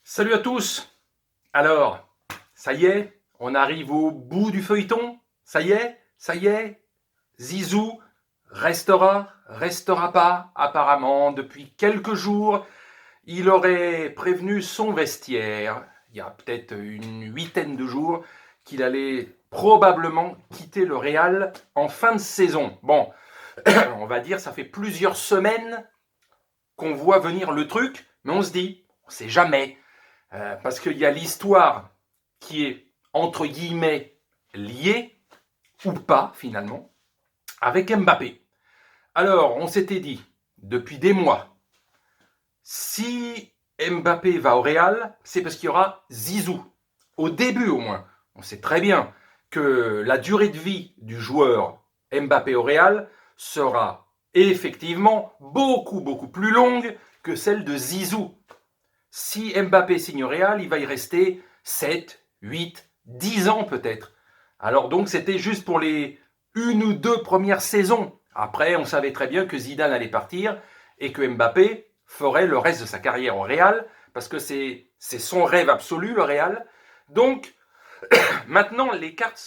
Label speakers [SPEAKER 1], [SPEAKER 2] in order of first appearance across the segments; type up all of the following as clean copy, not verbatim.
[SPEAKER 1] Salut à tous. Alors, ça y est, on arrive au bout du feuilleton. Ça y est, Zizou restera pas. Apparemment, depuis quelques jours, il aurait prévenu son vestiaire, il y a peut-être une huitaine de jours, qu'il allait probablement quitter le Real en fin de saison. Bon, on va dire, ça fait plusieurs semaines qu'on voit venir le truc, mais on se dit, on sait jamais. Parce qu'il y a l'histoire qui est, entre guillemets, liée, ou pas finalement, avec Mbappé. Alors, on s'était dit, depuis des mois, si Mbappé va au Real, c'est parce qu'il y aura Zizou. Au début au moins. On sait très bien que la durée de vie du joueur Mbappé au Real sera effectivement beaucoup plus longue que celle de Zizou. Si Mbappé signe au Real, il va y rester 7, 8, 10 ans peut-être. Alors donc c'était juste pour les une ou deux premières saisons. Après, on savait très bien que Zidane allait partir et que Mbappé ferait le reste de sa carrière au Real parce que c'est son rêve absolu, le Real. Donc maintenant, les cartes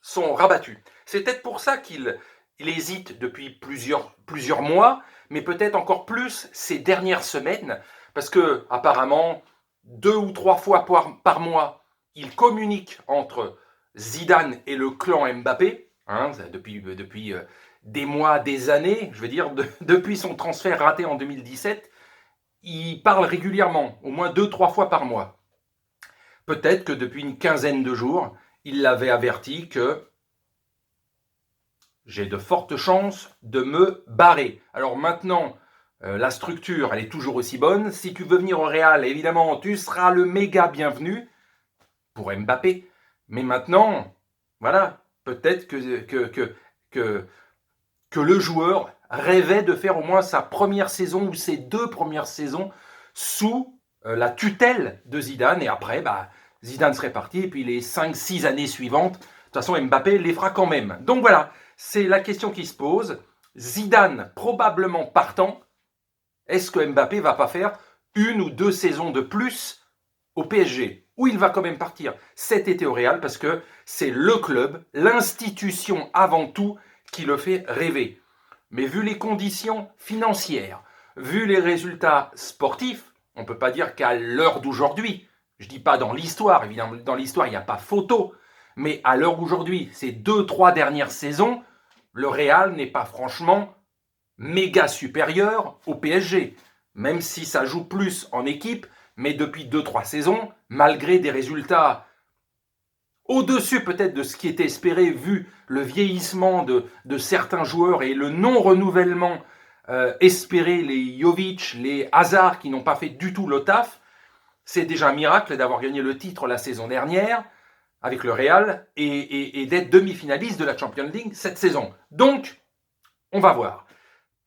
[SPEAKER 1] sont rabattues. C'est peut-être pour ça qu'il hésite depuis plusieurs mois, mais peut-être encore plus ces dernières semaines, parce que apparemment, 2 ou 3 fois par mois, il communique entre Zidane et le clan Mbappé, hein, depuis des mois, des années, je veux dire, depuis son transfert raté en 2017, il parle régulièrement, au moins 2, 3 fois par mois. Peut-être que depuis une quinzaine de jours, il l'avait averti que j'ai de fortes chances de me barrer. Alors maintenant, la structure, elle est toujours aussi bonne. Si tu veux venir au Real, évidemment, tu seras le méga bienvenu pour Mbappé. Mais maintenant, voilà, peut-être que, que le joueur rêvait de faire au moins sa première saison ou ses 2 premières saisons sous la tutelle de Zidane. Et après, bah, Zidane serait parti. Et puis les 5, 6 années suivantes, de toute façon, Mbappé les fera quand même. Donc voilà, c'est la question qui se pose. Zidane probablement partant. Est-ce que Mbappé va pas faire une ou deux saisons de plus au PSG, où il va quand même partir cet été au Real parce que c'est le club, l'institution avant tout, qui le fait rêver. Mais vu les conditions financières, vu les résultats sportifs, on ne peut pas dire qu'à l'heure d'aujourd'hui, je ne dis pas dans l'histoire, évidemment dans l'histoire il n'y a pas photo, mais à l'heure d'aujourd'hui, ces 2, 3 dernières saisons, le Real n'est pas franchement méga supérieur au PSG, même si ça joue plus en équipe, mais depuis 2, 3 saisons, malgré des résultats au-dessus peut-être de ce qui était espéré vu le vieillissement de certains joueurs et le non-renouvellement espéré, les Jovic, les Hazard qui n'ont pas fait du tout le taf, c'est déjà un miracle d'avoir gagné le titre la saison dernière avec le Real et d'être demi-finaliste de la Champions League cette saison. Donc, on va voir.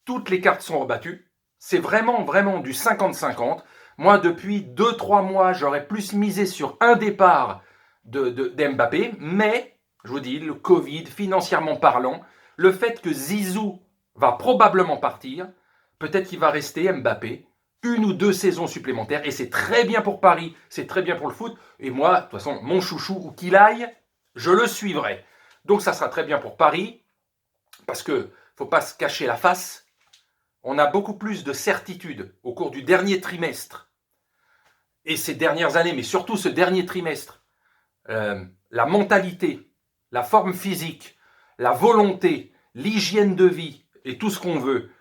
[SPEAKER 1] Toutes les cartes sont rebattues. C'est vraiment du 50-50. Moi, depuis 2, 3 mois, j'aurais plus misé sur un départ d'Mbappé, mais, je vous dis, le Covid, financièrement parlant, le fait que Zizou va probablement partir, peut-être qu'il va rester Mbappé une ou deux saisons supplémentaires, et c'est très bien pour Paris, c'est très bien pour le foot, et moi, de toute façon, mon chouchou, où qu'il aille, je le suivrai. Donc ça sera très bien pour Paris, parce que ne faut pas se cacher la face, on a beaucoup plus de certitude au cours du dernier trimestre et ces dernières années, mais surtout ce dernier trimestre, la mentalité, la forme physique, la volonté, l'hygiène de vie et tout ce qu'on veut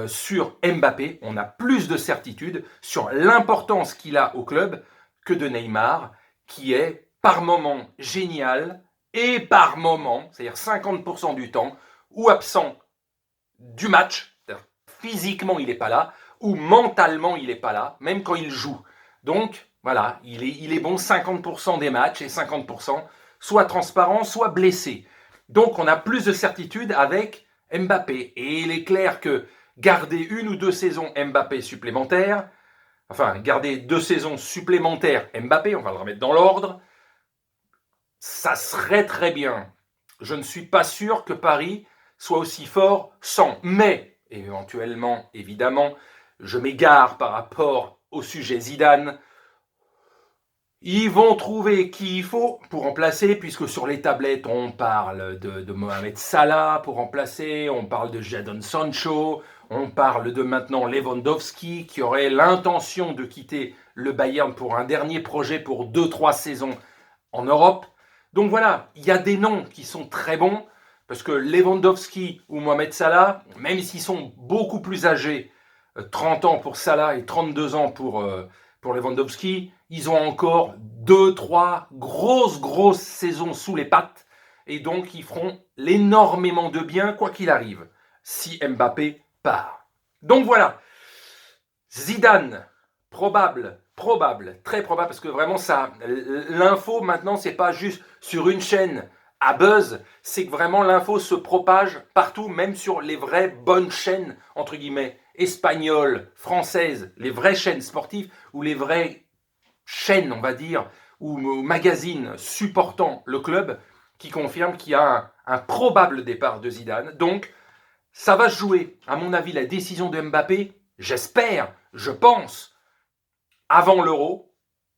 [SPEAKER 1] sur Mbappé, on a plus de certitude sur l'importance qu'il a au club que de Neymar, qui est par moment génial et par moment, c'est-à-dire 50% du temps, ou absent du match, physiquement il n'est pas là, ou mentalement il n'est pas là, même quand il joue. Donc voilà, il est bon 50% des matchs et 50% soit transparent, soit blessé. Donc on a plus de certitude avec Mbappé. Et il est clair que garder une ou deux saisons Mbappé supplémentaires, enfin garder 2 saisons supplémentaires Mbappé, on va le remettre dans l'ordre, ça serait très bien. Je ne suis pas sûr que Paris soit aussi fort sans. Mais, éventuellement, évidemment, je m'égare par rapport au sujet Zidane. Ils vont trouver qui il faut pour remplacer, puisque sur les tablettes, on parle de Mohamed Salah pour remplacer, on parle de Jadon Sancho, on parle de maintenant Lewandowski, qui aurait l'intention de quitter le Bayern pour un dernier projet pour 2-3 saisons en Europe. Donc voilà, il y a des noms qui sont très bons, parce que Lewandowski ou Mohamed Salah, même s'ils sont beaucoup plus âgés, 30 ans pour Salah et 32 ans pour Lewandowski, ils ont encore 2-3 grosses saisons sous les pattes, et donc ils feront l'énormément de bien quoi qu'il arrive, si Mbappé part. Donc voilà, Zidane, probable, très probable, parce que vraiment ça, l'info maintenant c'est pas juste sur une chaîne à buzz, c'est que vraiment l'info se propage partout, même sur les vraies bonnes chaînes, entre guillemets, espagnoles, françaises, les vraies chaînes sportives, ou les vraies chaînes, on va dire, ou magazines supportant le club, qui confirment qu'il y a un probable départ de Zidane. Donc, ça va se jouer, à mon avis, la décision de Mbappé, j'espère, je pense, avant l'Euro,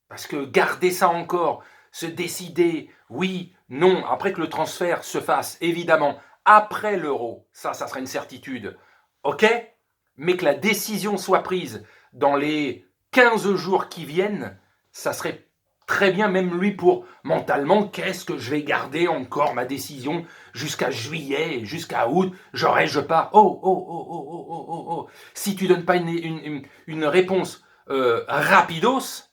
[SPEAKER 1] parce que garder ça encore, se décider, oui, non, après que le transfert se fasse, évidemment, après l'Euro, ça serait une certitude, ok, mais que la décision soit prise dans les 15 jours qui viennent, ça serait très bien, même lui, pour mentalement, qu'est-ce que je vais garder encore ma décision jusqu'à juillet, jusqu'à août, je pars. Oh. Si tu donnes pas une réponse rapidos,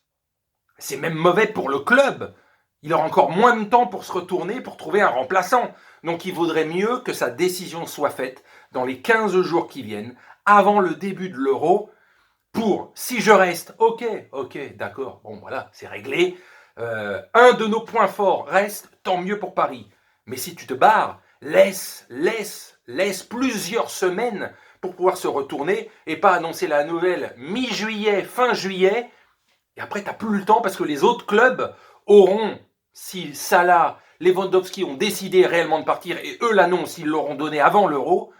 [SPEAKER 1] c'est même mauvais pour le club. Il aura encore moins de temps pour se retourner, pour trouver un remplaçant. Donc il vaudrait mieux que sa décision soit faite dans les 15 jours qui viennent, avant le début de l'Euro, pour, si je reste, ok, d'accord, bon voilà, c'est réglé. Un de nos points forts reste, tant mieux pour Paris. Mais si tu te barres, laisse plusieurs semaines pour pouvoir se retourner et pas annoncer la nouvelle mi-juillet, fin juillet. Et après, tu n'as plus le temps parce que les autres clubs auront, si Salah, Lewandowski ont décidé réellement de partir et eux l'annoncent, ils l'auront donné avant l'Euro,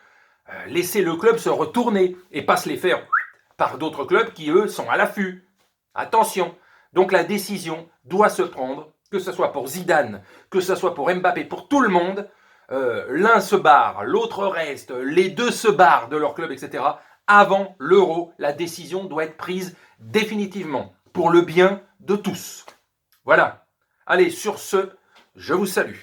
[SPEAKER 1] laisser le club se retourner et pas se les faire par d'autres clubs qui, eux, sont à l'affût. Attention. Donc la décision doit se prendre, que ce soit pour Zidane, que ce soit pour Mbappé, pour tout le monde. L'un se barre, l'autre reste, les deux se barrent de leur club, etc. Avant l'Euro, la décision doit être prise définitivement pour le bien de tous. Voilà. Allez, sur ce, je vous salue.